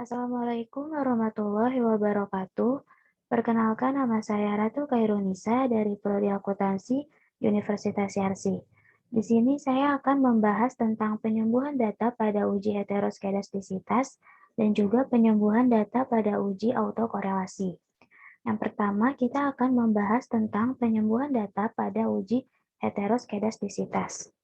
Assalamualaikum warahmatullahi wabarakatuh. Perkenalkan, nama saya Ratu Kairunisa dari Prodi Akuntansi Universitas Yarsi. Di sini saya akan membahas tentang penyembuhan data pada uji heteroskedastisitas dan juga penyembuhan data pada uji autokorelasi. Yang pertama, kita akan membahas tentang penyembuhan data pada uji heteroskedastisitas.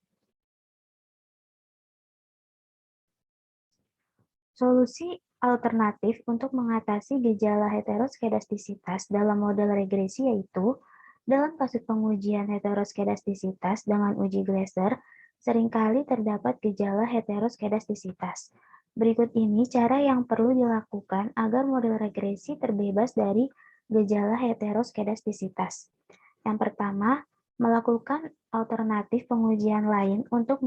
Solusi alternatif untuk mengatasi gejala heteroskedastisitas dalam model regresi yaitu, dalam kasus pengujian heteroskedastisitas dengan uji Gleiser, seringkali terdapat gejala heteroskedastisitas. Berikut ini cara yang perlu dilakukan agar model regresi terbebas dari gejala heteroskedastisitas. Yang pertama, melakukan alternatif pengujian lain untuk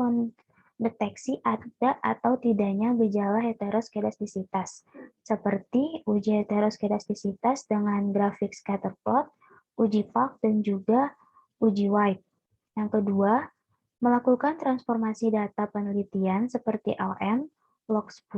deteksi ada atau tidaknya gejala heteroskedastisitas, seperti uji heteroskedastisitas dengan grafik scatter plot, uji Falk, dan juga uji White. Yang kedua, melakukan transformasi data penelitian seperti LM, log10,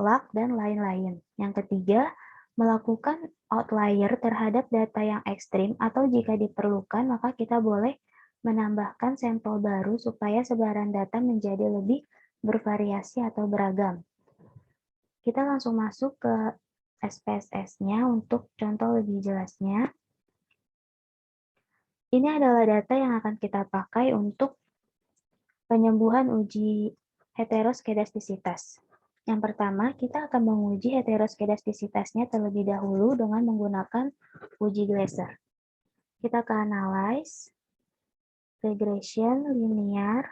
log, dan lain-lain. Yang ketiga, melakukan outlier terhadap data yang ekstrim atau jika diperlukan maka kita boleh menambahkan sampel baru supaya sebaran data menjadi lebih bervariasi atau beragam. Kita langsung masuk ke SPSS-nya untuk contoh lebih jelasnya. Ini adalah data yang akan kita pakai untuk penyembuhan uji heteroskedastisitas. Yang pertama, kita akan menguji heteroskedastisitasnya terlebih dahulu dengan menggunakan uji Gleiser. Kita ke Analyze, Regression, Linear.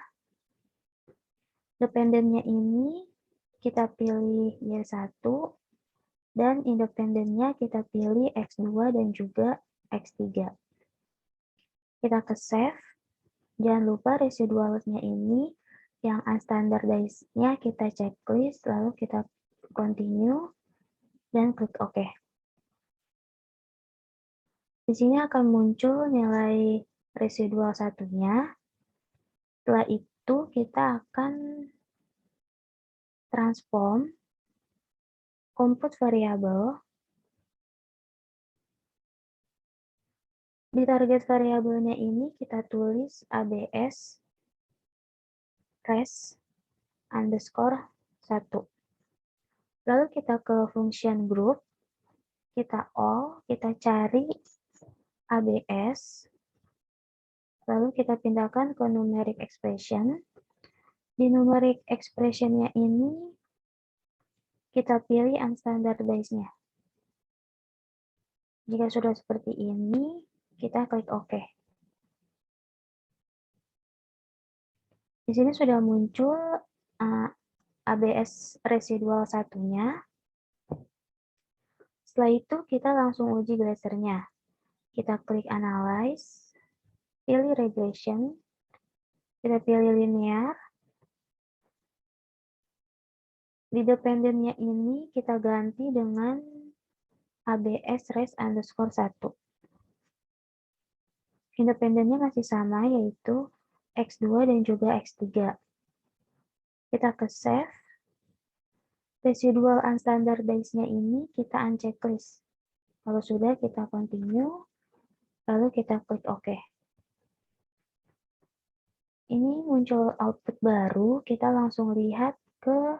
Dependennya ini kita pilih Y1, dan independennya kita pilih X2 dan juga X3. Kita ke Save. Jangan lupa residualnya ini yang unstandardized-nya kita checklist, lalu kita continue, dan klik OK. Di sini akan muncul nilai residual satunya. Setelah itu kita akan transform compute variable. Di target variabelnya ini kita tulis ABS res underscore 1. Lalu kita ke function group, kita all, kita cari ABS, lalu kita pindahkan ke numeric expression. Di numeric expression-nya ini kita pilih unstandardized-nya. Jika sudah seperti ini, kita klik OK. Di sini sudah muncul ABS residual satunya. Setelah itu kita langsung uji Gleiser-nya. Kita klik Analyze, pilih Regression, kita pilih Linear. Di dependennya ini kita ganti dengan ABS res underscore 1. Independennya masih sama, yaitu X2 dan juga X3. Kita ke Save. Residual unstandardized-nya ini kita unchecklist. Kalau sudah, kita continue, lalu kita klik OK. Ini muncul output baru, kita langsung lihat ke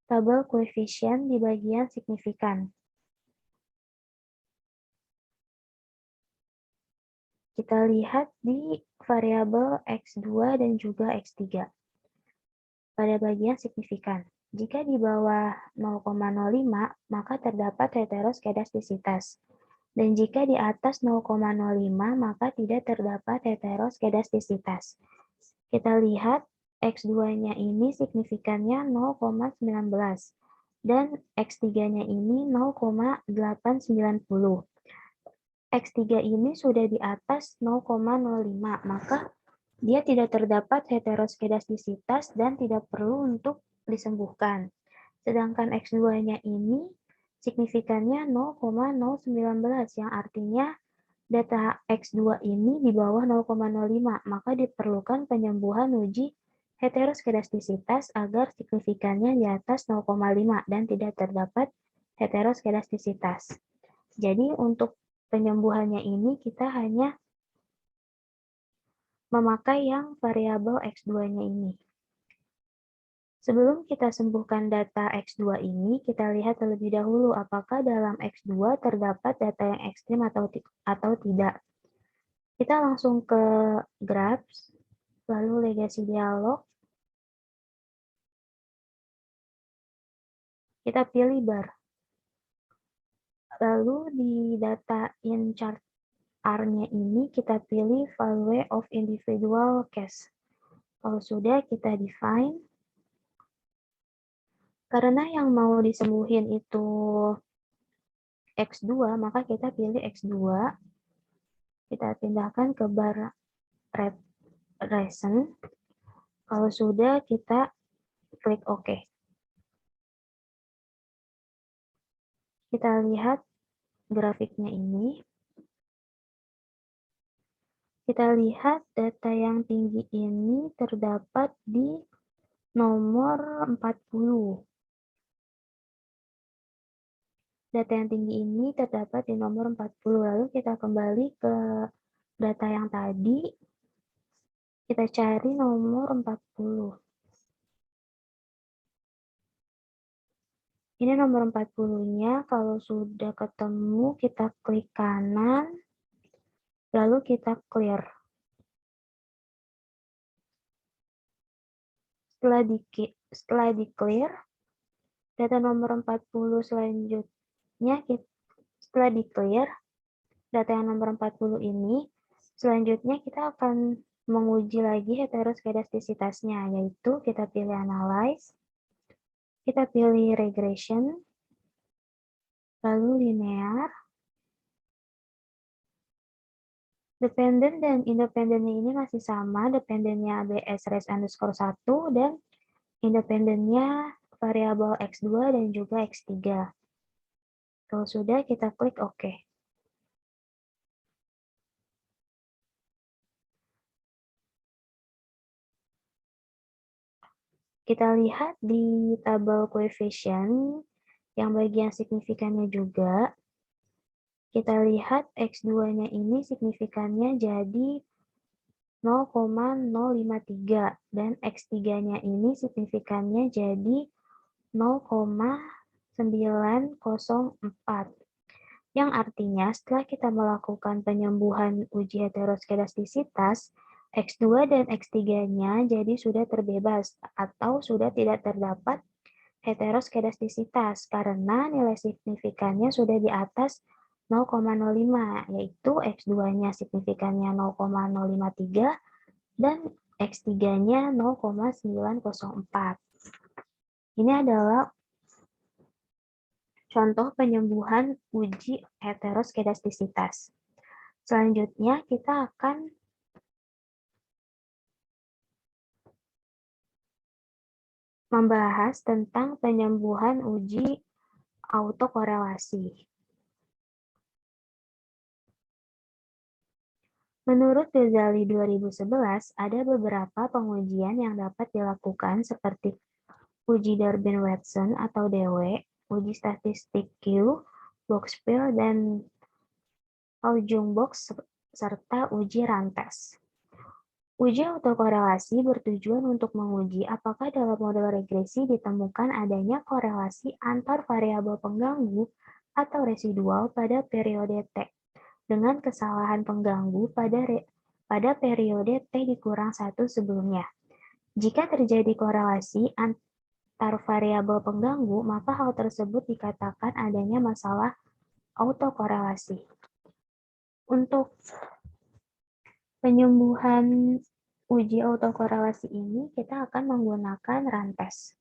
tabel koefisien di bagian signifikan. Kita lihat di variabel X2 dan juga X3. Pada bagian signifikan, jika di bawah 0,05, maka terdapat heteroskedastisitas. Dan jika di atas 0,05, maka tidak terdapat heteroskedastisitas. Kita lihat X2-nya ini signifikannya 0,19 dan X3-nya ini 0,890. X3 ini sudah di atas 0,05, maka dia tidak terdapat heteroskedastisitas dan tidak perlu untuk disembuhkan. Sedangkan X2-nya ini signifikannya 0,019, yang artinya data X2 ini di bawah 0,05, maka diperlukan penyembuhan uji heteroskedastisitas agar signifikannya di atas 0,5 dan tidak terdapat heteroskedastisitas. Jadi untuk penyembuhannya ini kita hanya memakai yang variabel X2-nya ini. Sebelum kita sembuhkan data X2 ini, kita lihat terlebih dahulu apakah dalam X2 terdapat data yang ekstrim atau tidak. Kita langsung ke graphs, lalu legasi dialog. Kita pilih bar. Lalu di data in chart R-nya ini kita pilih value of individual case. Kalau sudah kita define. Karena yang mau disembuhin itu X2, maka kita pilih X2. Kita pindahkan ke bar recent. Kalau sudah, kita klik OK. Kita lihat grafiknya ini. Kita lihat data yang tinggi ini terdapat di nomor 40. Data yang tinggi ini terdapat di nomor 40. Lalu kita kembali ke data yang tadi. Kita cari nomor 40. Ini nomor 40-nya, kalau sudah ketemu, kita klik kanan, lalu kita clear. Setelah di clear, data nomor 40 selanjutnya, setelah di clear, data yang nomor 40 ini, selanjutnya kita akan menguji lagi heteroskedastisitasnya, yaitu kita pilih analyze, kita pilih regression, lalu linear, dependent dan independennya ini masih sama, dependennya ABS res underscore 1 dan independennya variabel X2 dan juga X3. Kalau sudah, kita klik OK. Kita lihat di tabel coefficient yang bagian signifikannya juga, kita lihat X2-nya ini signifikannya jadi 0,053 dan X3-nya ini signifikannya jadi 0,904. Yang artinya setelah kita melakukan penyembuhan uji heteroskedastisitas, X2 dan X3-nya jadi sudah terbebas atau sudah tidak terdapat heteroskedastisitas karena nilai signifikannya sudah di atas 0,05, yaitu X2-nya signifikannya 0,053 dan X3-nya 0,904. Ini adalah contoh penyembuhan uji heteroskedastisitas. Selanjutnya kita akan membahas tentang penyembuhan uji autokorelasi. Menurut Ghazali 2011, ada beberapa pengujian yang dapat dilakukan seperti uji Durbin-Watson atau DW, uji statistik Q, Box-Fill, dan Aujung-Box, serta uji Rantes. Uji autokorelasi bertujuan untuk menguji apakah dalam model regresi ditemukan adanya korelasi antar variabel pengganggu atau residual pada periode T dengan kesalahan pengganggu pada periode T dikurang 1 sebelumnya. Jika terjadi korelasi antar variabel pengganggu, maka hal tersebut dikatakan adanya masalah autokorelasi. Untuk penyembuhan uji autokorelasi ini, kita akan menggunakan Rantes.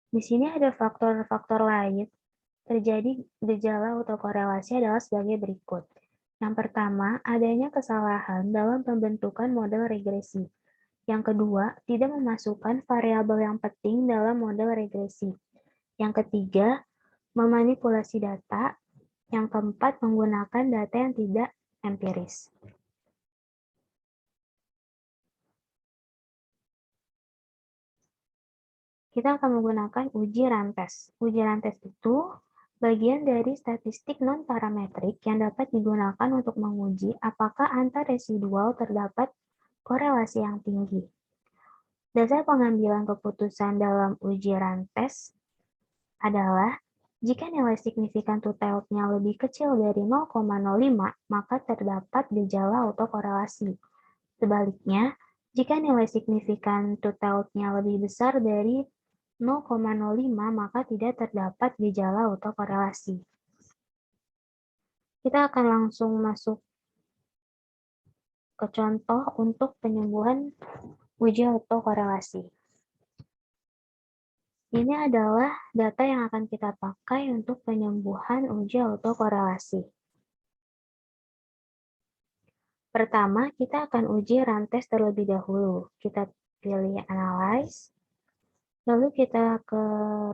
Di sini ada faktor-faktor lain. Terjadi gejala autokorelasi adalah sebagai berikut. Yang pertama, adanya kesalahan dalam pembentukan model regresi. Yang kedua, tidak memasukkan variabel yang penting dalam model regresi. Yang ketiga, memanipulasi data. Yang keempat, menggunakan data yang tidak empiris. Kita akan menggunakan uji rantes. Uji rantes itu bagian dari statistik non-parametrik yang dapat digunakan untuk menguji apakah antar residual terdapat korelasi yang tinggi. Dasar pengambilan keputusan dalam uji rantes adalah jika nilai signifikan to-tailed-nya lebih kecil dari 0,05, maka terdapat gejala autokorelasi. Sebaliknya, jika nilai signifikan to-tailed-nya lebih besar dari 0,05, maka tidak terdapat gejala autokorelasi. Kita akan langsung masuk ke contoh untuk penyembuhan uji autokorelasi. Ini adalah data yang akan kita pakai untuk penyembuhan uji autokorelasi. Pertama, kita akan uji rantes terlebih dahulu. Kita pilih Analyze, lalu kita ke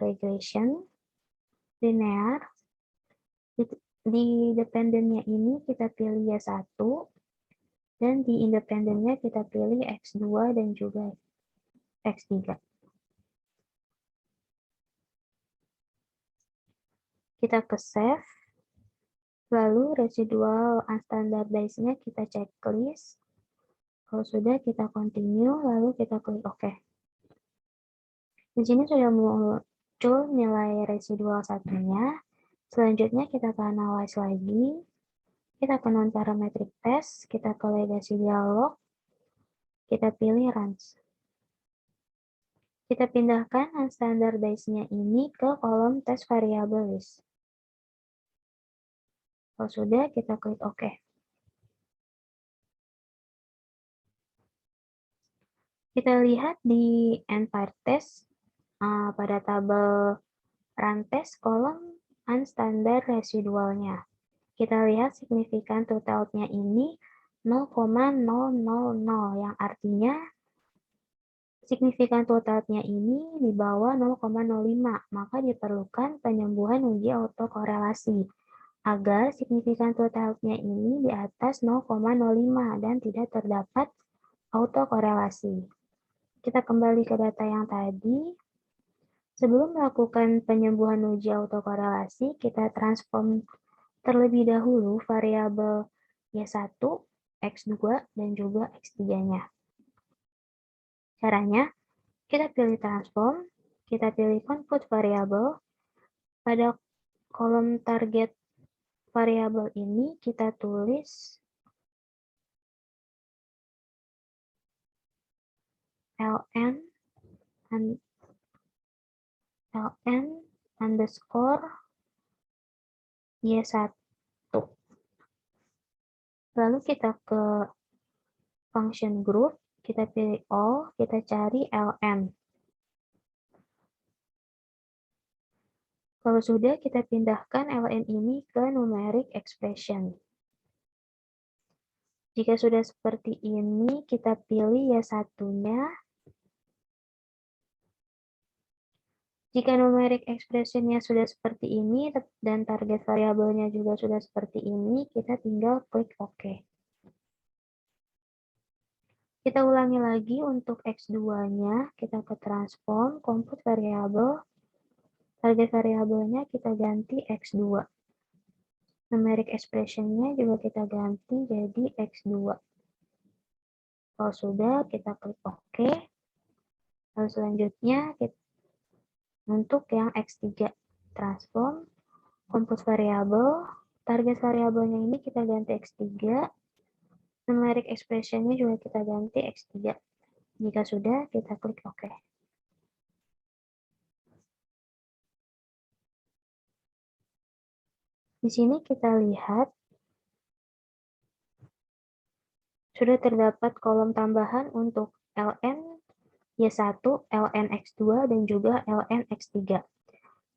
Regression, Linear. Di dependennya ini kita pilih Y1, dan di independennya kita pilih X2 dan juga X3. Kita ke Save, lalu residual unstandardized-nya kita checklist. Kalau sudah, kita continue, lalu kita klik OK. Di sini sudah muncul nilai residual satunya. Selanjutnya kita ke Analyze lagi. Kita ke Non-Parametric Test, kita ke Legacy Dialog, kita pilih Runs. Kita pindahkan unstandardized-nya ini ke kolom test variable list. Kalau sudah, kita klik OK. Kita lihat di Empire Test, pada tabel run test kolom unstandard residualnya. Kita lihat signifikan to-tailed-nya ini 0,000, yang artinya signifikan to-tailed-nya ini di bawah 0,05, maka diperlukan penyembuhan uji autokorelasi agar signifikan to-tailed-nya ini di atas 0,05 dan tidak terdapat autokorelasi. Kita kembali ke data yang tadi. Sebelum melakukan penyembuhan uji autokorelasi, kita transform terlebih dahulu variabel Y1, X2, dan juga X3-nya. Caranya, kita pilih transform, kita pilih convert variable. Pada kolom target variabel ini kita tulis ln underscore Y1. Lalu kita ke function group, kita pilih all, kita cari ln. Kalau sudah, kita pindahkan ln ini ke numeric expression. Jika sudah seperti ini, kita pilih Y1-nya. Jika numeric expression-nya sudah seperti ini, dan target variabelnya juga sudah seperti ini, kita tinggal klik OK. Kita ulangi lagi untuk X2-nya, kita ke transform, compute variable, target variabelnya kita ganti X2. Numeric expression-nya juga kita ganti jadi X2. Kalau sudah, kita klik OK. Lalu selanjutnya, untuk yang X3, transform, compute variable, target variabelnya ini kita ganti X3, numeric expression-nya juga kita ganti X3. Jika sudah, kita klik OK. Di sini kita lihat sudah terdapat kolom tambahan untuk ln Y1, ln X2, dan juga ln X3.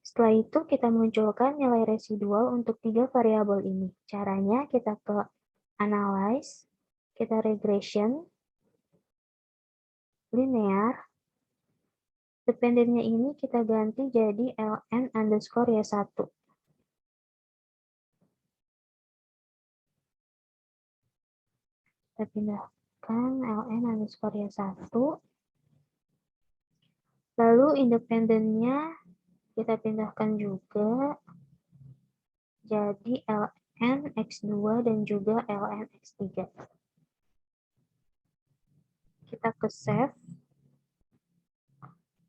Setelah itu kita munculkan nilai residual untuk 3 variabel ini. Caranya kita ke Analyze, kita Regression, Linear, dependennya ini kita ganti jadi ln underscore Y1. Kita pindahkan ln underscore Y1. Lalu independennya kita pindahkan juga jadi ln X2 dan juga ln X3. Kita ke save.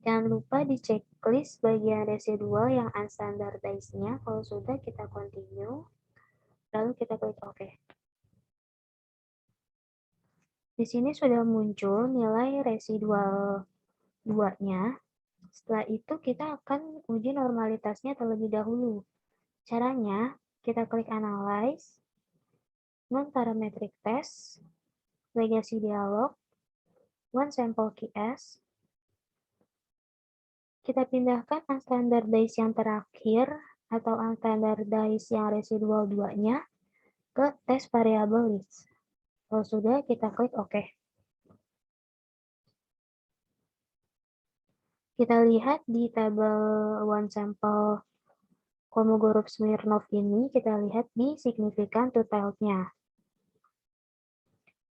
Jangan lupa di checklist bagian residual yang unstandardized-nya. Kalau sudah, kita continue. Lalu kita klik OK. Di sini sudah muncul nilai residual 2-nya. Setelah itu kita akan uji normalitasnya terlebih dahulu. Caranya, kita klik Analyze, Non-Parametric Test, Legacy Dialog, One Sample QS. Kita pindahkan unstandardized yang terakhir atau unstandardized yang residual 2-nya ke test variable list. Kalau sudah, kita klik OK. Kita lihat di tabel One Sample Kolmogorov-Smirnov ini, kita lihat di signifikan two-tailed-nya.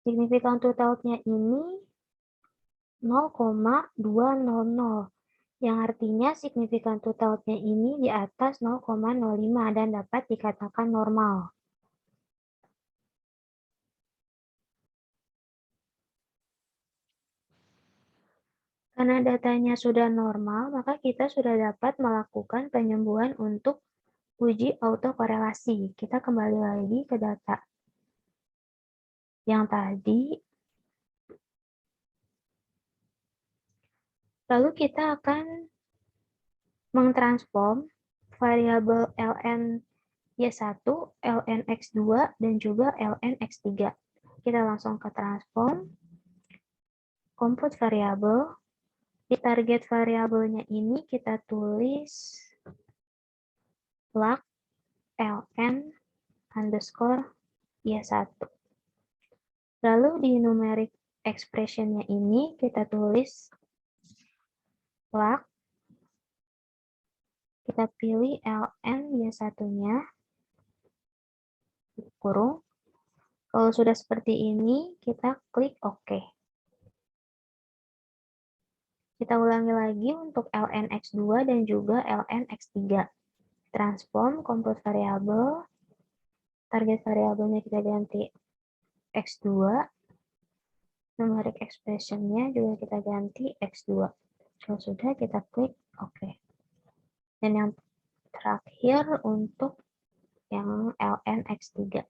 Signifikan two-tailed-nya ini 0,200, yang artinya signifikan two-tailed-nya ini di atas 0,05 dan dapat dikatakan normal. Karena datanya sudah normal, maka kita sudah dapat melakukan penyembuhan untuk uji autokorelasi. Kita kembali lagi ke data yang tadi. Lalu kita akan mengtransform variabel ln Y1, ln X2, dan juga ln X3. Kita langsung ke transform, compute variabel. Di target variabelnya ini kita tulis log ln underscore Y1. Lalu di numeric expression-nya ini kita tulis log, kita pilih ln Y1-nya, kurung. Kalau sudah seperti ini, kita klik OK. Kita ulangi lagi untuk ln X2 dan juga ln X3. Transform, compute variabel, target variabelnya kita ganti X2, numeric expression-nya juga kita ganti X2. Kalau sudah, kita klik OK. Dan yang terakhir untuk yang ln X3.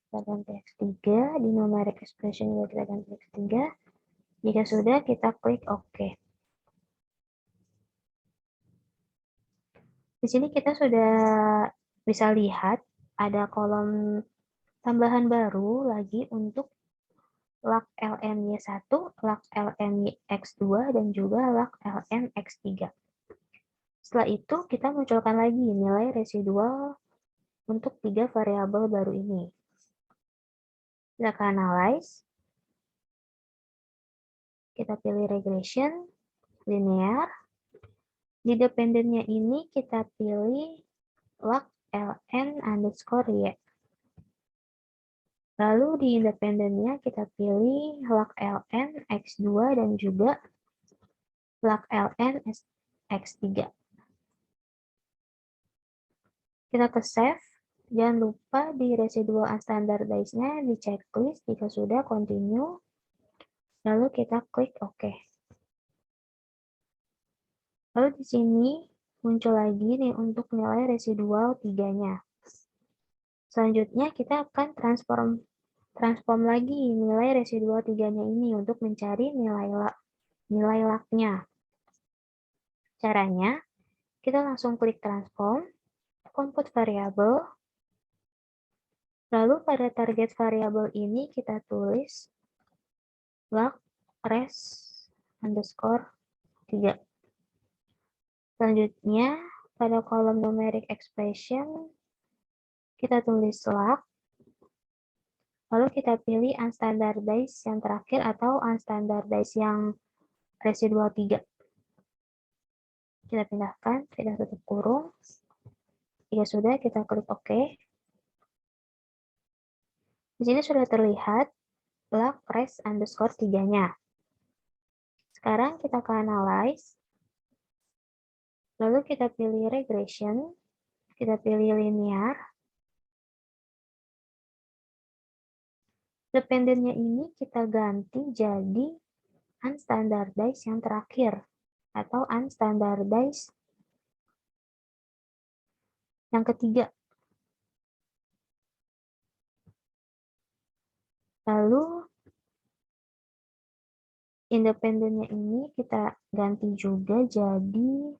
Kita ganti X3, di numeric expression juga kita ganti X3. Jika sudah, kita klik OK. Di sini kita sudah bisa lihat ada kolom tambahan baru lagi untuk log ln Y1, log ln X2, dan juga log ln X3. Setelah itu, kita munculkan lagi nilai residual untuk 3 variabel baru ini. Kita ke analyze. Kita pilih regression, linear. Di dependennya ini kita pilih log ln underscore Y. Lalu di independennya kita pilih log ln X2 dan juga log ln X3. Kita ke save. Jangan lupa di residual unstandardized-nya di checklist. Jika sudah, continue. Lalu kita klik OK. Lalu di sini muncul lagi nih untuk nilai residual 3-nya. Selanjutnya kita akan transform lagi nilai residual 3-nya ini untuk mencari nilai log-nya. Caranya, kita langsung klik transform, compute variabel, lalu pada target variabel ini kita tulis log res underscore 3. Selanjutnya, pada kolom numeric expression, kita tulis log, lalu kita pilih unstandardized yang terakhir atau unstandardized yang residual 3. Kita pindahkan, kita tutup kurung. Jika sudah, kita klik OK. Di sini sudah terlihat log res underscore 3-nya. Sekarang kita ke analyze. Lalu kita pilih regression. Kita pilih linear. Dependennya ini kita ganti jadi unstandardized yang terakhir. Atau unstandardized yang ketiga. Lalu independennya ini kita ganti juga jadi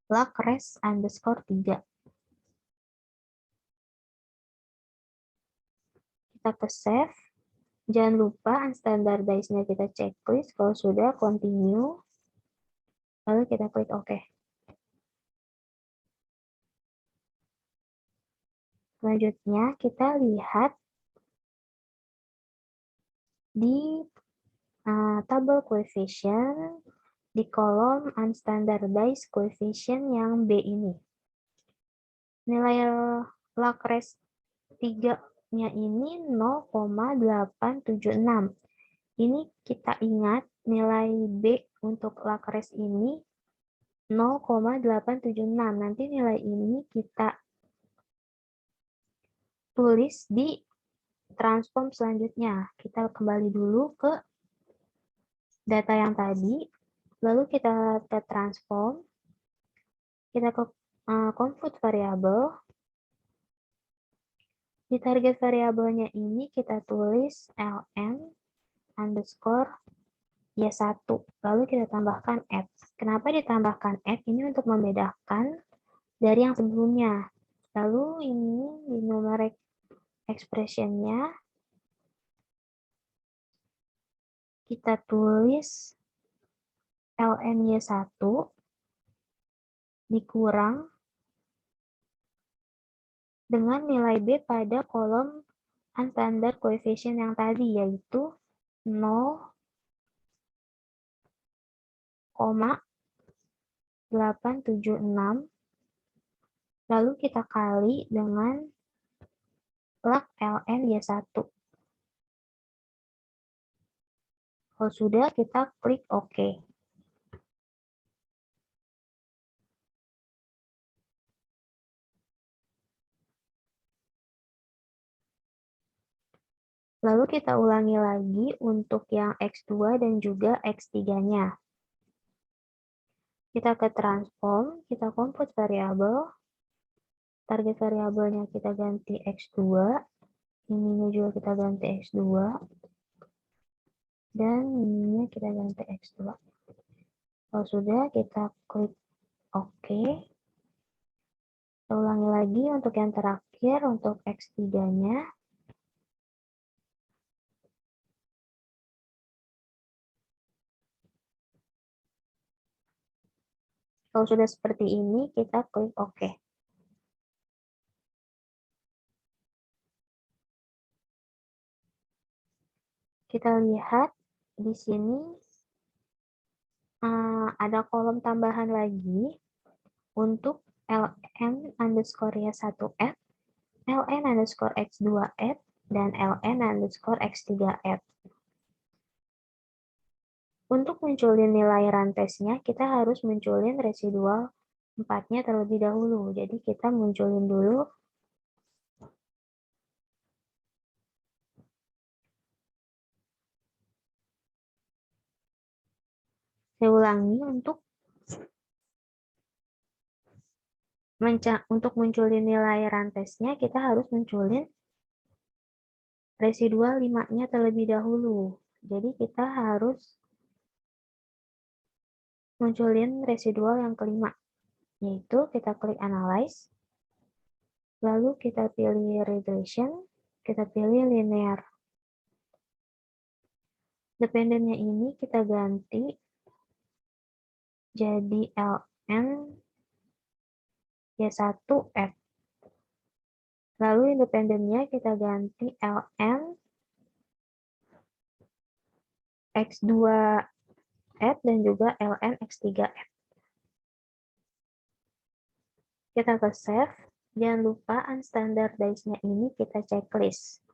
log res underscore 3. Kita ke save. Jangan lupa unstandardized-nya kita checklist. Kalau sudah, continue. Lalu kita klik OK. Selanjutnya, kita lihat di tabel coefficient di kolom unstandardized coefficient yang B ini. Nilai log res 3-nya ini 0,876. Ini kita ingat nilai B untuk log res ini 0,876. Nanti nilai ini kita tulis di transform selanjutnya. Kita kembali dulu ke data yang tadi, lalu kita ke transform, kita ke compute variable. Di target variabelnya ini kita tulis ln underscore y1, lalu kita tambahkan add. Kenapa ditambahkan add? Ini untuk membedakan dari yang sebelumnya. Lalu ini di numeric expression-nya kita tulis ln y1 dikurang dengan nilai B pada kolom unstandard coefficient yang tadi, yaitu 0,876, lalu kita kali dengan log ln y1. Kalau sudah, kita klik OK. Lalu kita ulangi lagi untuk yang X2 dan juga X3-nya. Kita ke transform, kita compute variable. Target variabelnya kita ganti X2. Ininya juga kita ganti X2. Dan ininya kita ganti X2. Kalau sudah, kita klik OK. Kita ulangi lagi untuk yang terakhir, untuk X3-nya. Kalau sudah seperti ini, kita klik OK. Kita lihat di sini ada kolom tambahan lagi untuk ln underscore y1f, ln underscore x2f, dan ln underscore x3f. Untuk munculin nilai rantesnya, kita harus munculin residual 4-nya terlebih dahulu. Jadi kita munculin dulu saya ulangi untuk munculin nilai rantesnya, kita harus munculin residual 5-nya terlebih dahulu. Jadi kita harus munculin residual yang kelima, yaitu kita klik analyze, lalu kita pilih regression, kita pilih linear. Dependennya ini kita ganti jadi ln y1f. Lalu independennya kita ganti ln x2f dan juga ln x3f. Kita ke save. Jangan lupa unstandardized-nya ini kita checklist.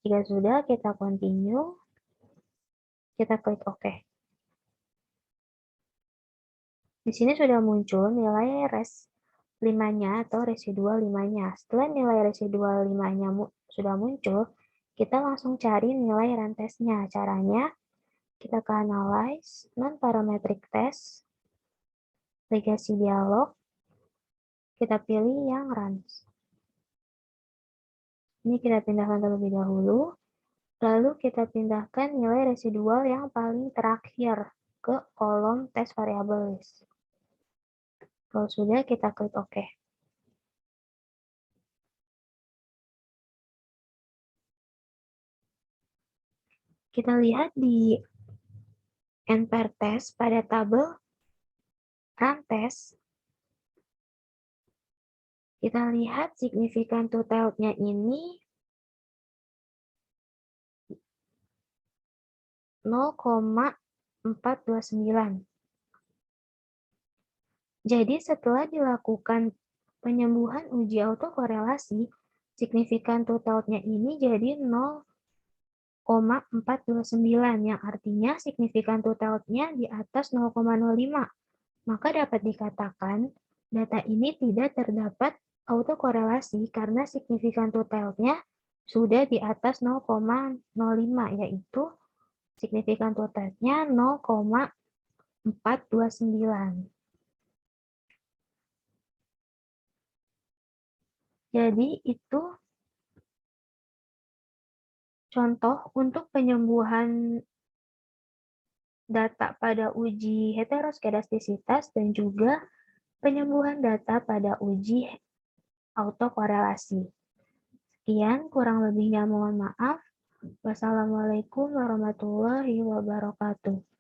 Jika sudah, kita continue. Kita klik OK. Di sini sudah muncul nilai res 5-nya atau residual 5-nya. Setelah nilai residual 5-nya sudah muncul, kita langsung cari nilai rentesnya. Caranya, kita ke Analyze, Non-Parametric Test, Legacy Dialog, kita pilih yang Runs. Ini kita pindahkan terlebih dahulu, lalu kita pindahkan nilai residual yang paling terakhir ke kolom test variable list. Kalau sudah, kita klik OK. Kita lihat di npr test pada tabel run test, kita lihat signifikan totalnya ini 0,429. Jadi setelah dilakukan penyembuhan uji autokorelasi, signifikan totalnya ini jadi 0,429, yang artinya signifikan totalnya di atas 0,05. Maka dapat dikatakan data ini tidak terdapat autokorelasi karena signifikan totalnya sudah di atas 0,05, yaitu signifikan totalnya 0,429. Jadi itu contoh untuk penyembuhan data pada uji heteroskedastisitas dan juga penyembuhan data pada uji autokorelasi. Sekian, kurang lebihnya mohon maaf. Wassalamualaikum warahmatullahi wabarakatuh.